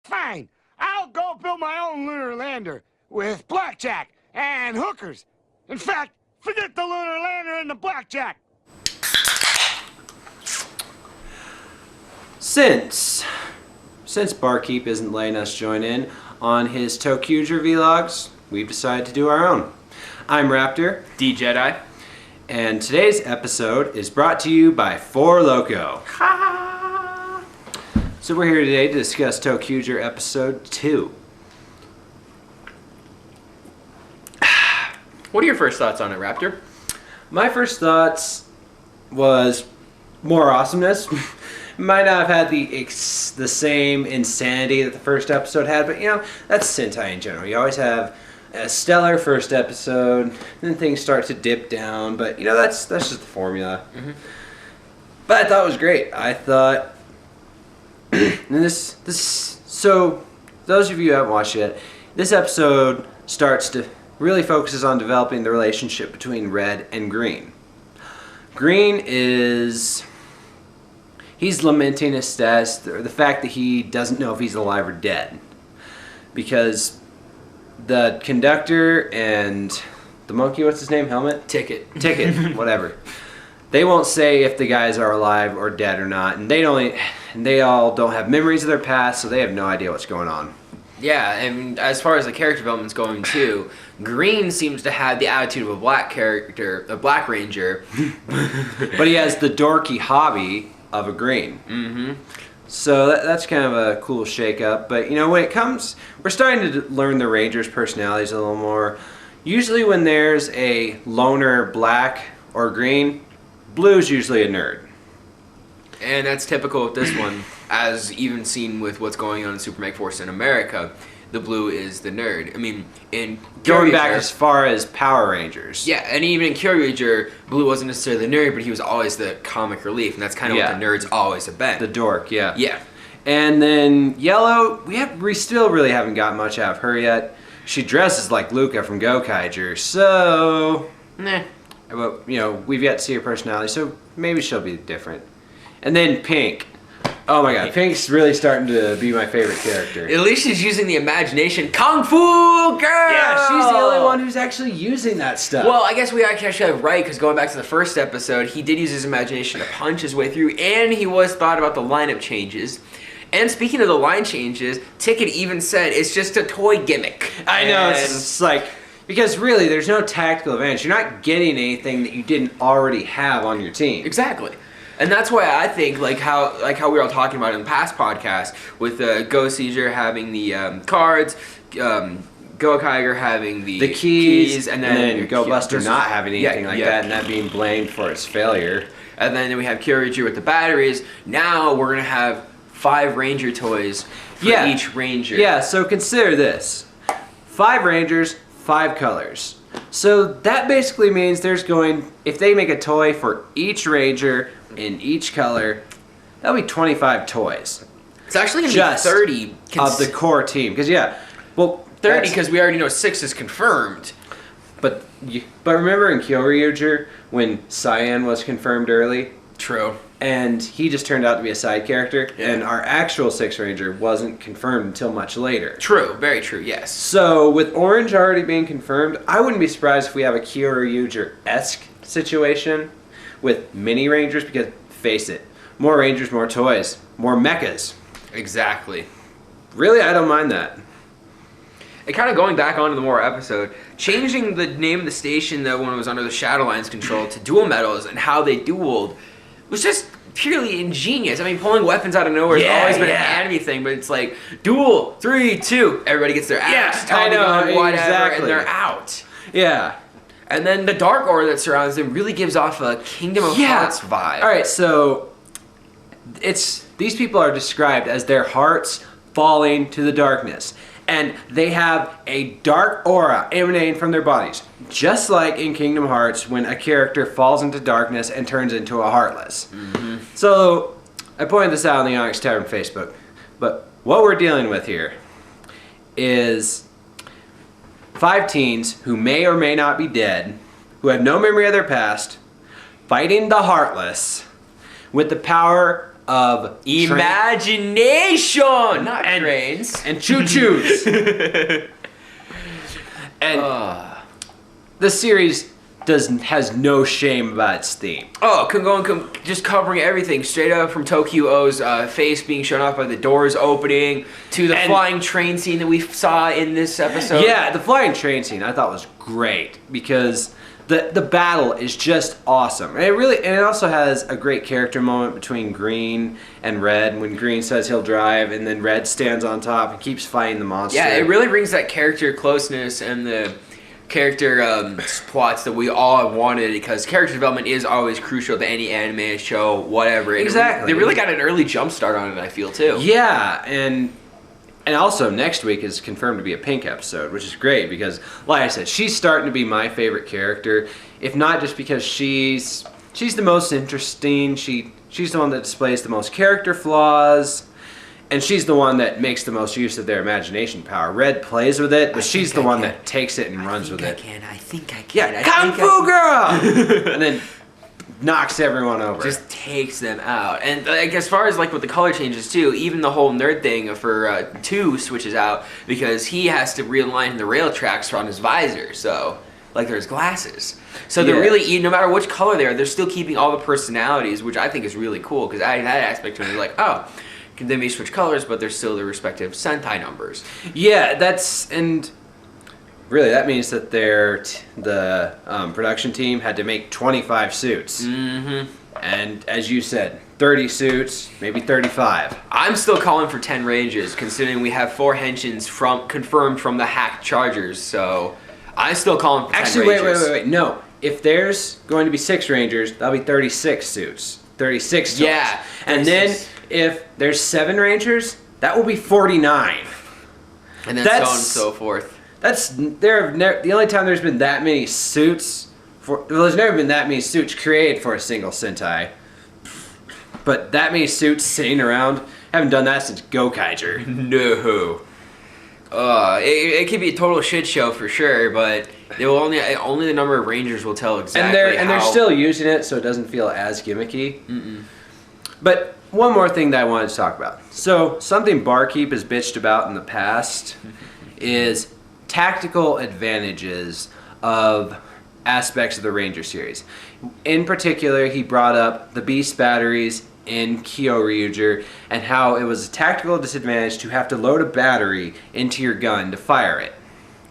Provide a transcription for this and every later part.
Fine, I'll go build my own lunar lander with blackjack and hookers. In fact, forget the lunar lander and the blackjack. Since Barkeep isn't letting us join in on his ToQger vlogs, we've decided to do our own. I'm Raptor, D-Jedi, and today's episode is brought to you by 4Loco. So we're here today to discuss ToQger episode 2. what are your first thoughts on it, Raptor? My first thoughts was more awesomeness. Might not have had the same insanity that the first episode had, but you know, that's Sentai in general. You always have a stellar first episode, then things start to dip down, but you know, that's just the formula. Mm-hmm. But I thought it was great. I thought, and so those of you who haven't watched it, this episode starts to really focuses on developing the relationship between Red and Green. Green he's lamenting his status, or the fact that he doesn't know if he's alive or dead. Because the conductor and the monkey, what's his name? Helmet? Ticket, whatever. They won't say if the guys are alive or dead or not, and they all don't have memories of their past, so they have no idea what's going on. Yeah, and as far as the character development's going too, Green seems to have the attitude of a black character, a Black Ranger. But he has the dorky hobby of a Green. Mm-hmm. So that's kind of a cool shake-up. But you know, when it comes, we're starting to learn the Rangers' personalities a little more. Usually when there's a loner Black or Green, Blue's usually a nerd. And that's typical of this one, as even seen with what's going on in Super Megaforce in America. The Blue is the nerd. I mean, in going back as far as Power Rangers. Yeah, and even in Kyuranger, Blue wasn't necessarily the nerd, but he was always the comic relief, and that's kind of what the nerds always have been. The dork, yeah. Yeah. And then Yellow, we still really haven't got much out of her yet. She dresses like Luca from ToQger, so well, you know, we've yet to see her personality, so maybe she'll be different. And then Pink. Oh my god, Pink's really starting to be my favorite character. At least she's using the imagination. Kung Fu Girl! Yeah, she's the only one who's actually using that stuff. Well, I guess we actually have right, because going back to the first episode, he did use his imagination to punch his way through, and he was thought about the lineup changes. And speaking of the line changes, Ticket even said it's just a toy gimmick. I know, it's like, because really, there's no tactical advantage. You're not getting anything that you didn't already have on your team. Exactly. And that's why I think, like how we were all talking about in the past podcast, with Go Seizure having the cards, ToQger having the keys, and then Go Buster not having anything like that, and that being blamed for its failure. And then we have Kyuranger with the batteries. Now we're going to have 5 Ranger toys for each Ranger. Yeah, so consider this. 5 Rangers, 5 colors. So that basically means if they make a toy for each Ranger in each color, that'll be 25 toys. It's actually going to be 30 of the core team. Because 30 because we already know 6 is confirmed. But remember in Kyuranger when Cyan was confirmed early? True. And he just turned out to be a side character, and our actual 6th Ranger wasn't confirmed until much later. True, very true, yes. So with Orange already being confirmed, I wouldn't be surprised if we have a Kyuranger-esque situation with mini Rangers, because face it, more Rangers, more toys, more mechas. Exactly. Really, I don't mind that. And kind of going back onto the more episode, changing the name of the station that when it was under the Shadowline's control to Dual Metals and how they dueled was just purely ingenious. I mean, pulling weapons out of nowhere has always been an anime thing, but it's like, duel, 3, 2, everybody gets their axe, Tommy gun, whatever, and they're out. Yeah. And then the dark aura that surrounds them really gives off a Kingdom of Hearts vibe. Alright, so these people are described as their hearts falling to the darkness. And they have a dark aura emanating from their bodies. Just like in Kingdom Hearts when a character falls into darkness and turns into a Heartless. Mm-hmm. So, I pointed this out on the Onyx Tavern Facebook. But what we're dealing with here is 5 teens who may or may not be dead, who have no memory of their past, fighting the Heartless with the power of imagination, not trains and choo-choos. And the series has no shame about its theme. Oh, just covering everything straight up from ToQger's face being shown off by the doors opening to the flying train scene that we saw in this episode. Yeah, the flying train scene I thought was great because the battle is just awesome. And it also has a great character moment between Green and Red when Green says he'll drive and then Red stands on top and keeps fighting the monster. Yeah, it really brings that character closeness and the character plots that we all wanted, because character development is always crucial to any anime show, whatever. Exactly. They really got an early jump start on it, I feel, too. Yeah, and also next week is confirmed to be a Pink episode, which is great because, like I said, she's starting to be my favorite character, if not just because she's the most interesting, she's the one that displays the most character flaws, and she's the one that makes the most use of their imagination power. Red plays with it, but she's the one that takes it and runs with it. I think I can. Yeah, Kung Fu Girl! And then knocks everyone over. Just takes them out. And like, as far as like with the color changes too, even the whole nerd thing for 2 switches out because he has to realign the rail tracks on his visor. So like there's glasses. So they're really, no matter which color they are, they're still keeping all the personalities, which I think is really cool because that aspect to it is like, oh, they may switch colors, but they're still their respective Sentai numbers. Yeah, and really that means that the production team had to make 25 suits. Mm-hmm. And as you said, 30 suits, maybe 35. I'm still calling for 10 Rangers, considering we have 4 henshins confirmed from the hacked Chargers. So I'm still calling for 10 Rangers. Wait. No, if there's going to be 6 Rangers, that'll be 36 suits. 36 suits. Yeah. And then if there's 7 Rangers, that will be 49. And then so on and so forth. The only time there's been that many suits there's never been that many suits created for a single Sentai. But that many suits sitting around, haven't done that since GoKaiger. No. It could be a total shit show for sure, but they will only the number of Rangers will tell exactly and they're still using it, so it doesn't feel as gimmicky. Mm-mm. But one more thing that I wanted to talk about. So something Barkeep has bitched about in the past is tactical advantages of aspects of the Ranger series. In particular, he brought up the Beast batteries in Kyoryuger and how it was a tactical disadvantage to have to load a battery into your gun to fire it.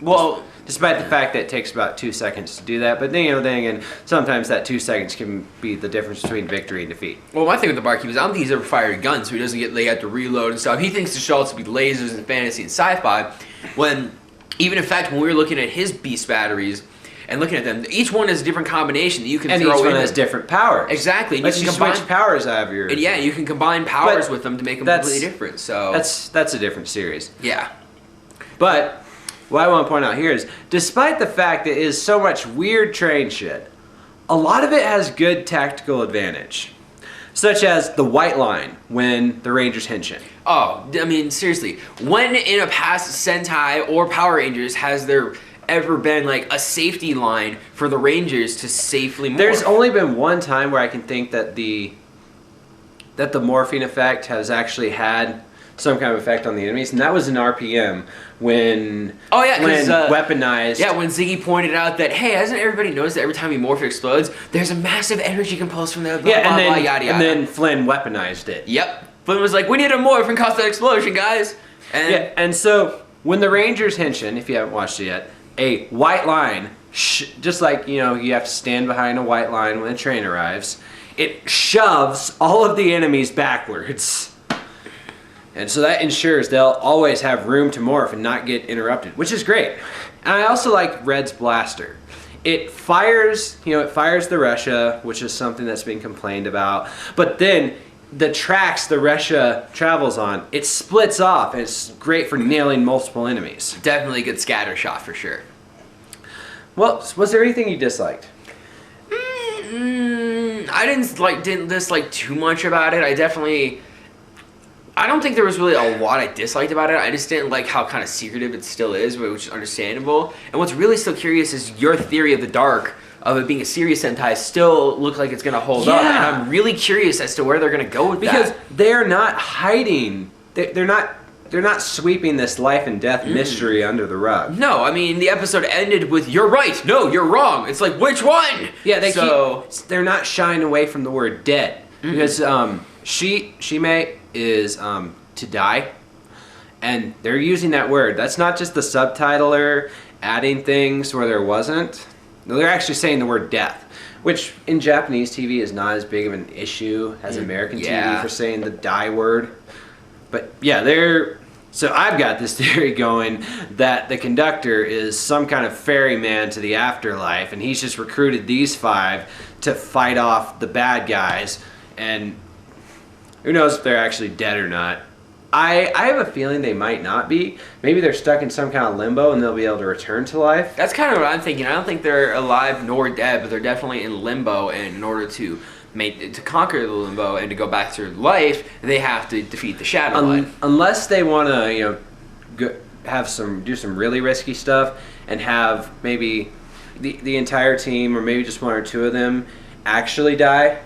Well, despite the fact that it takes about 2 seconds to do that, but then again, sometimes that 2 seconds can be the difference between victory and defeat. Well, my thing with the Barkeep is I don't think he's ever fired a gun, so he doesn't get have to reload and stuff. He thinks the show to be lasers and fantasy and sci-fi, when even in fact when we were looking at his Beast batteries and looking at them, each one has a different combination that you can throw in. And each one has different powers. Exactly. And you can switch powers out of your... And yeah, you can combine powers with them to make them completely different. So that's a different series. Yeah. But what I want to point out here is, despite the fact that it is so much weird train shit, a lot of it has good tactical advantage. Such as the white line when the Rangers henshin. Oh, I mean, seriously. When in a past Sentai or Power Rangers has there ever been like a safety line for the Rangers to safely morph? There's only been one time where I can think that the morphing effect has actually had some kind of effect on the enemies, and that was in RPM when weaponized. Yeah, when Ziggy pointed out that, hey, hasn't everybody noticed that every time you morph it explodes, there's a massive energy compulse from the yada yada. And then Flynn weaponized it. Yep. Flynn was like, we need a morph and cause that explosion, guys. And so when the Rangers henshin, if you haven't watched it yet, a white line, just like, you have to stand behind a white line when a train arrives, it shoves all of the enemies backwards. And so that ensures they'll always have room to morph and not get interrupted, which is great. And I also like Red's blaster. It fires, it fires the Russia, which is something that's been complained about. But then the tracks the Russia travels on, it splits off, and it's great for nailing multiple enemies. Definitely a good scatter shot for sure. Well, was there anything you disliked? I didn't dislike too much about it. I don't think there was really a lot I disliked about it. I just didn't like how kind of secretive it still is, which is understandable. And what's really still curious is your theory of the dark of it being a serious Sentai still look like it's going to hold up. And I'm really curious as to where they're going to go with because that. Because they're not hiding. They're not sweeping this life and death mystery under the rug. No, I mean, the episode ended with, "You're right, no, you're wrong." It's like, which one? Yeah, they're not shying away from the word dead. Because Shime is to die. And they're using that word. That's not just the subtitler adding things where there wasn't. No, they're actually saying the word death. Which in Japanese TV is not as big of an issue as American TV for saying the die word. But yeah, so I've got this theory going that the conductor is some kind of ferryman to the afterlife, and he's just recruited these 5 to fight off the bad guys, and who knows if they're actually dead or not. I have a feeling they might not be. Maybe they're stuck in some kind of limbo and they'll be able to return to life. That's kind of what I'm thinking. I don't think they're alive nor dead, but they're definitely in limbo, and in order to conquer the limbo and to go back to life, they have to defeat the Shadow Line. Unless they want to, do some really risky stuff and have maybe the entire team, or maybe just 1 or 2 of them, actually die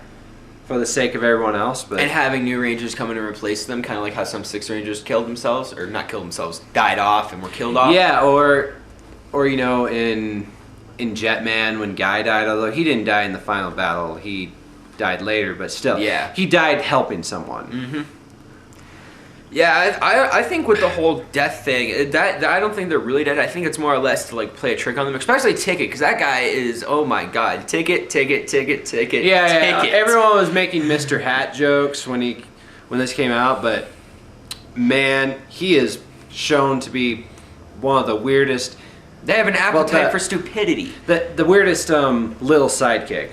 for the sake of everyone else. But and having new Rangers come in and replace them, kind of like how some 6 Rangers killed themselves, or not killed themselves, died off and were killed off. Yeah, or in Jetman when Guy died, although he didn't die in the final battle, he died later, but still, he died helping someone. Yeah, I think with the whole death thing, that I don't think they're really dead. I think it's more or less to like play a trick on them, especially Ticket, because that guy is, oh my god, Ticket. Yeah. Everyone was making Mr. Hat jokes when this came out, but man, he is shown to be one of the weirdest. They have an appetite for stupidity. The weirdest little sidekick.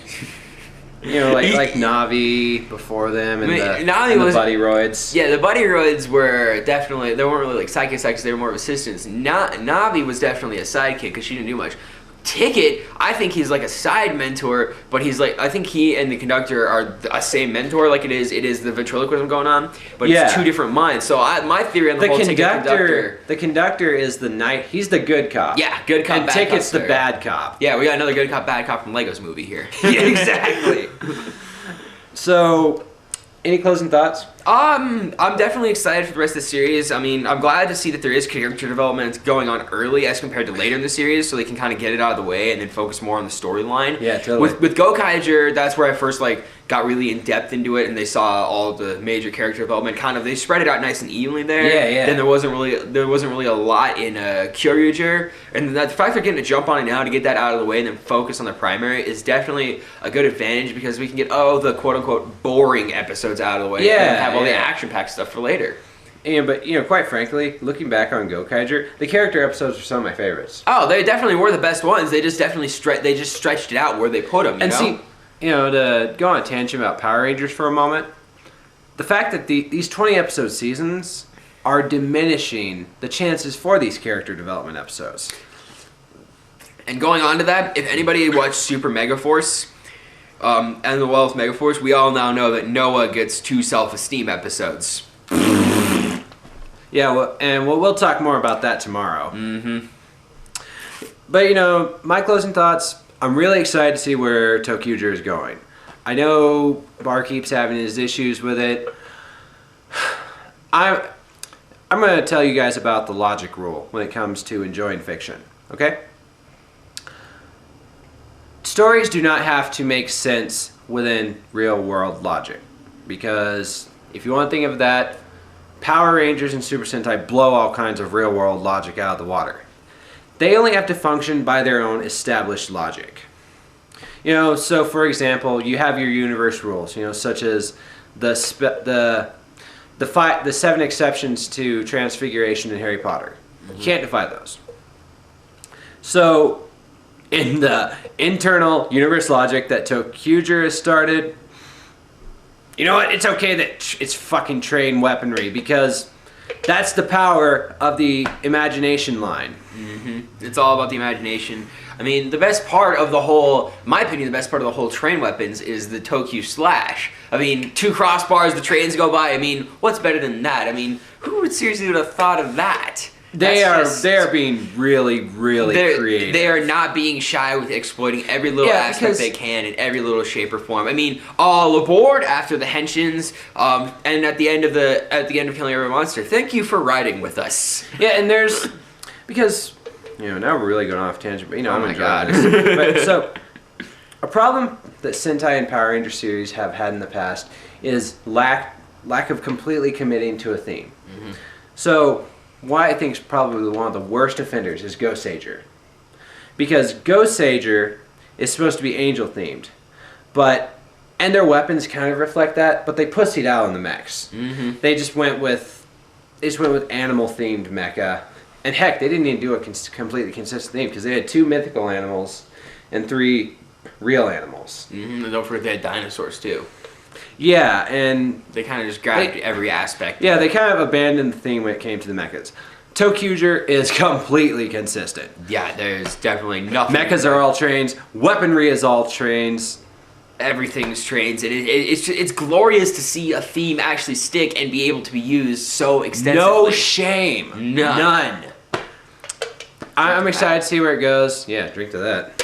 Like Navi before them, and the Buddy Roids. Yeah, the Buddy Roids were definitely, they weren't really like sidekicks, they were more of assistants. Navi was definitely a sidekick because she didn't do much. Ticket, I think he's like a side mentor, but he's like, I think he and the conductor are a same mentor, like it is the ventriloquism going on, but it's 2 different minds. So my theory on the whole conductor... The conductor is the knight, he's the good cop. Yeah, good cop, and bad Ticket's cop the bad cop. Yeah, we got another good cop, bad cop from Lego's movie here. Yeah, exactly. So, any closing thoughts? I'm definitely excited for the rest of the series. I mean, I'm glad to see that there is character development going on early as compared to later in the series, so they can kind of get it out of the way and then focus more on the storyline. Yeah, totally. With GoKaiger, that's where I first got really in depth into it, and they saw all the major character development. Kind of, they spread it out nice and evenly there. Yeah. Then there wasn't really a lot in ToQger, and the fact they're getting a jump on it now to get that out of the way and then focus on the primary is definitely a good advantage, because we can get the quote unquote boring episodes out of the way and have all the action-packed stuff for later. But quite frankly, looking back on GoKaiger, the character episodes are some of my favorites. Oh, they definitely were the best ones. They just definitely stretched it out where they put them. See, to go on a tangent about Power Rangers for a moment, the fact that these 20-episode seasons are diminishing the chances for these character development episodes. And going on to that, if anybody watched Super Megaforce, and the Well with Megaforce, we all now know that Noah gets 2 self-esteem episodes. Yeah, we'll talk more about that tomorrow. But my closing thoughts, I'm really excited to see where ToQger is going. I know Bar keeps having his issues with it. I'm going to tell you guys about the logic rule when it comes to enjoying fiction, okay? Stories do not have to make sense within real-world logic, because if you want to think of that, Power Rangers and Super Sentai blow all kinds of real-world logic out of the water. They only have to function by their own established logic. So for example, you have your universe rules, such as the 7 exceptions to Transfiguration in Harry Potter. You can't defy those. So in the internal universe logic that ToQger has started, you know what? It's okay that it's fucking trained weaponry, because that's the power of the imagination line. It's all about the imagination. I mean, the best part of the whole, in my opinion, the best part of the whole train weapons is the ToQ slash. I mean, 2 crossbars, the trains go by. I mean, what's better than that? I mean, who would seriously have thought of that? They are being really creative. They are not being shy with exploiting every little aspect they can in every little shape or form. I mean, all aboard after the henshins, and at the end of killing every monster. Thank you for riding with us. Yeah, and there's because now we're really going off tangent, but I'm enjoying this. But so a problem that Sentai and Power Ranger series have had in the past is lack of completely committing to a theme. Mm-hmm. So why I think is probably one of the worst offenders is Ghost Sager. Because Ghost Sager is supposed to be angel themed, and their weapons kind of reflect that, but they pussied out on the mechs. Mm-hmm. They just went with animal themed mecha, and heck, they didn't even do a completely consistent theme because they had 2 mythical animals and 3 real animals. Mm-hmm. And don't forget they had dinosaurs too. Yeah, and they kind of just grabbed every aspect. Yeah, they kind of abandoned the theme when it came to the mechas. ToQger is completely consistent. Yeah, there's definitely nothing. Mechas are all trains. Weaponry is all trains. Everything's trains. And it's glorious to see a theme actually stick and be able to be used so extensively. No shame. None. I'm excited to see where it goes. Yeah, drink to that.